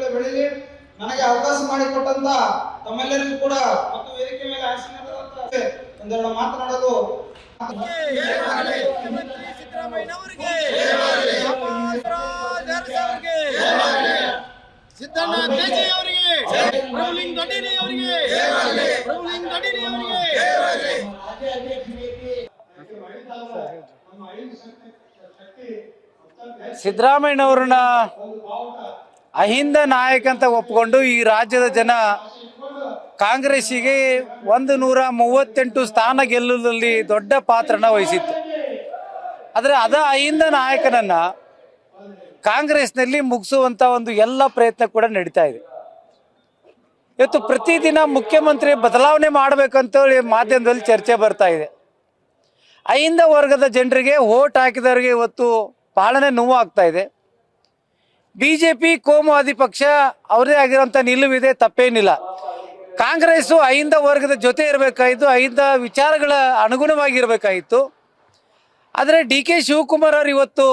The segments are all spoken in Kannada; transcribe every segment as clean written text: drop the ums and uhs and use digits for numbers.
ಕ್ಷೇತ್ರದಲ್ಲಿ ಬೆಳೀಲಿ. ನನಗೆ ಅವಕಾಶ ಮಾಡಿಕೊಟ್ಟಂತ ತಮ್ಮೆಲ್ಲರಿಗೂ ಕೂಡ ಮತ್ತು ವೇದಿಕೆ ಮೇಲೆ ಆಸೀನರಾದಂತ ಒಂದೆರಡು ಮಾತನಾಡಲು ಸಿದ್ದಣ್ಣ ದೇಜಿ ಅವರಿಗೆ, ಪ್ರಭುಲಿಂಗ ದಡಿನಿ ಅವರಿಗೆ, ಪ್ರಭುಲಿಂಗ ದಡಿನಿ ಅವರಿಗೆ. ಸಿದ್ದರಾಮಯ್ಯನವ್ರನ್ನ ಅಹಿಂದ ನಾಯಕ ಅಂತ ಒಪ್ಪಿಕೊಂಡು ಈ ರಾಜ್ಯದ ಜನ ಕಾಂಗ್ರೆಸ್ಸಿಗೆ 138 ಸ್ಥಾನ ಗೆಲ್ಲುವುದರಲ್ಲಿ ದೊಡ್ಡ ಪಾತ್ರನ ವಹಿಸಿತ್ತು. ಆದರೆ ಅಹಿಂದ ನಾಯಕನನ್ನ ಕಾಂಗ್ರೆಸ್ನಲ್ಲಿ ಮುಗಿಸುವಂತ ಒಂದು ಎಲ್ಲ ಪ್ರಯತ್ನ ಕೂಡ ನಡೀತಾ ಇದೆ. ಇವತ್ತು ಪ್ರತಿದಿನ ಮುಖ್ಯಮಂತ್ರಿ ಬದಲಾವಣೆ ಮಾಡಬೇಕಂತ ಮಾಧ್ಯಮದಲ್ಲಿ ಚರ್ಚೆ ಬರ್ತಾ ಇದೆ. ಅಹಿಂದ ವರ್ಗದ ಜನರಿಗೆ ವೋಟ್ ಹಾಕಿದವರಿಗೆ ಇವತ್ತು ಪಾಲನೆ ನೋವಾಗ್ತಾ ಇದೆ. ಬಿಜೆಪಿ ಕೋಮುವಾದಿ ಪಕ್ಷ ಅವರೇ ಆಗಿರೋಂಥ ನಿಲುವಿದೆ, ತಪ್ಪೇನಿಲ್ಲ. ಕಾಂಗ್ರೆಸ್ಸು ಅಹಿಂದ ವರ್ಗದ ಜೊತೆ ಇರಬೇಕಾಯಿತು, ಅಹಿಂದ ವಿಚಾರಗಳ ಅನುಗುಣವಾಗಿರಬೇಕಾಯಿತು. ಆದರೆ ಡಿ.ಕೆ. ಶಿವಕುಮಾರ್ ಅವರು ಇವತ್ತು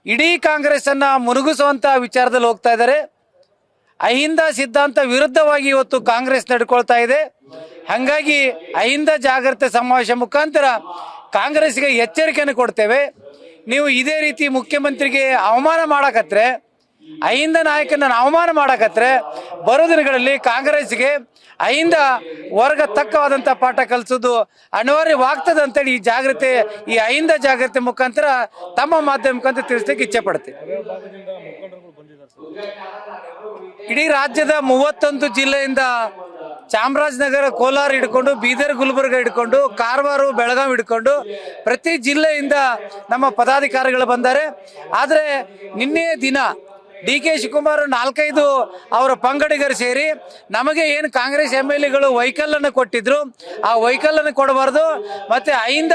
ಇಡೀ ಕಾಂಗ್ರೆಸ್ಸನ್ನು ಮುರುಗಿಸುವಂಥ ವಿಚಾರದಲ್ಲಿ ಹೋಗ್ತಾ ಇದ್ದಾರೆ. ಅಹಿಂದ ಸಿದ್ಧಾಂತ ವಿರುದ್ಧವಾಗಿ ಇವತ್ತು ಕಾಂಗ್ರೆಸ್ ನಡ್ಕೊಳ್ತಾ ಇದೆ. ಹಾಗಾಗಿ ಅಹಿಂದ ಜಾಗೃತಿ ಸಮಾವೇಶ ಮುಖಾಂತರ ಕಾಂಗ್ರೆಸ್ಗೆ ಎಚ್ಚರಿಕೆಯನ್ನು ಕೊಡ್ತೇವೆ. ನೀವು ಇದೇ ರೀತಿ ಮುಖ್ಯಮಂತ್ರಿಗೆ ಅವಮಾನ ಮಾಡಕತ್ರೆ, ಅಹಿಂದ ನಾಯಕನ ಅವಮಾನ ಮಾಡಕತ್ರೆ, ಬರೋ ದಿನಗಳಲ್ಲಿ ಕಾಂಗ್ರೆಸ್ಗೆ ಅಹಿಂದ ವರ್ಗ ತಕ್ಕವಾದಂಥ ಪಾಠ ಕಲಿಸೋದು ಅನಿವಾರ್ಯವಾಗ್ತದೆ ಅಂತೇಳಿ ಈ ಅಹಿಂದ ಜಾಗೃತಿ ಮುಖಾಂತರ ತಮ್ಮ ಮಾಧ್ಯಮ ಮುಖಾಂತರ ತಿಳಿಸ್ಲಿಕ್ಕೆ ಇಚ್ಛೆ ಪಡ್ತೀವಿ. ಇಡೀ ರಾಜ್ಯದ 31 ಜಿಲ್ಲೆಯಿಂದ ಚಾಮರಾಜನಗರ, ಕೋಲಾರ ಹಿಡ್ಕೊಂಡು ಬೀದರ್, ಗುಲ್ಬರ್ಗ ಹಿಡ್ಕೊಂಡು ಕಾರವಾರ, ಬೆಳಗಾವಿ ಹಿಡ್ಕೊಂಡು ಪ್ರತಿ ಜಿಲ್ಲೆಯಿಂದ ನಮ್ಮ ಪದಾಧಿಕಾರಿಗಳು ಬಂದ್ದಾರೆ. ಆದರೆ ನಿನ್ನೆ ದಿನ ಡಿ.ಕೆ. ಶಿವಕುಮಾರ್ 4-5 ಅವರ ಪಂಗಡಿಗರು ಸೇರಿ ನಮಗೆ ಏನು ಕಾಂಗ್ರೆಸ್ MLAಗಳು ವೆಹಿಕಲನ್ನು ಕೊಟ್ಟಿದ್ರು, ಆ ವೆಹಿಕಲನ್ನು ಕೊಡಬಾರ್ದು, ಮತ್ತು ಅಹಿಂದ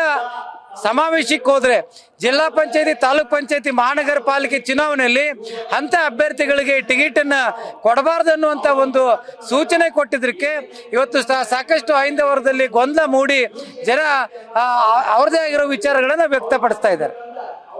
ಸಮಾವೇಶಕ್ಕೆ ಹೋದರೆ ಜಿಲ್ಲಾ ಪಂಚಾಯತಿ, ತಾಲೂಕ್ ಪಂಚಾಯತಿ, ಮಹಾನಗರ ಪಾಲಿಕೆ ಚುನಾವಣೆಯಲ್ಲಿ ಅಂಥ ಅಭ್ಯರ್ಥಿಗಳಿಗೆ ಟಿಕೆಟನ್ನು ಕೊಡಬಾರ್ದು ಅನ್ನುವಂಥ ಒಂದು ಸೂಚನೆ ಕೊಟ್ಟಿದ್ದಕ್ಕೆ ಇವತ್ತು ಸಾಕಷ್ಟು ಅಹಿಂದ ವರ್ಗದಲ್ಲಿ ಗೊಂದಲ ಮೂಡಿ ಜನ ಅವ್ರದೇ ಆಗಿರೋ ವಿಚಾರಗಳನ್ನು ವ್ಯಕ್ತಪಡಿಸ್ತಾ ಇದ್ದಾರೆ.